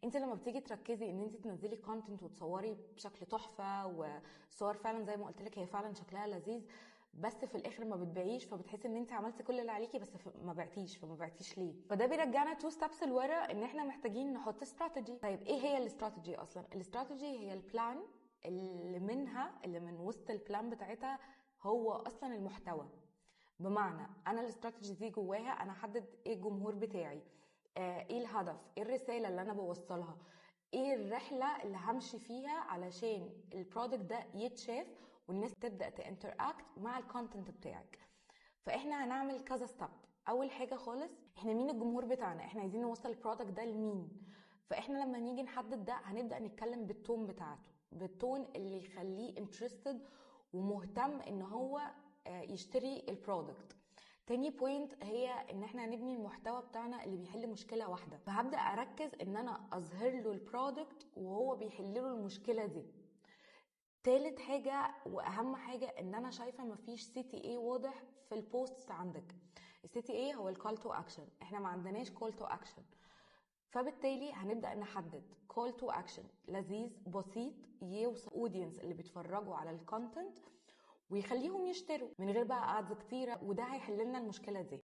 انت لما بتيجي تركزي ان انت تنزلي كونتنت وتصوري بشكل تحفه وصور فعلا زي ما قلت لك هي فعلا شكلها لذيذ، بس في الاخر ما بتبيعيش، فبتحسي ان انت عملتي كل اللي عليكي بس ما بعتيش. فما بعتيش ليه؟ فده بيرجعنا تو ستابس لورا، ان احنا محتاجين نحط استراتيجي. طيب ايه هي الاستراتيجي اصلا؟ الاستراتيجي هي البلان اللي من وسط البلان بتاعتها هو اصلا المحتوى. بمعنى انا الاستراتيجي دي جواها انا احدد ايه الجمهور بتاعي، ايه الهدف، ايه الرساله اللي انا بوصلها، ايه الرحله اللي همشي فيها علشان البرودكت ده يتشاف والناس تبدا تانتراكت مع الكونتنت بتاعك. فاحنا هنعمل كذا ستيب. اول حاجه خالص، احنا مين الجمهور بتاعنا؟ احنا عايزين نوصل البرودكت ده لمين؟ فاحنا لما نيجي نحدد ده هنبدا نتكلم بالتون بتاعته، بالتون اللي يخليه انترستد ومهتم ان هو يشتري البرودكت. تاني بوينت هي ان احنا هنبني المحتوى بتاعنا اللي بيحل مشكله واحده، فهبدا اركز ان انا اظهر له البرودكت وهو بيحل له المشكله دي. تالت حاجة واهم حاجة ان انا شايفة مفيش سي تي اي واضح في البوست عندك. السي تي اي هو الكول تو اكشن، احنا ما عندناش كول تو اكشن. فبالتالي هنبدأ نحدد كول تو اكشن لذيذ بسيط يوصل اودينس اللي بيتفرجوا على الكونتنت ويخليهم يشتروا من غير بقى ادز كتيرة، وده هيحل لنا المشكلة دي.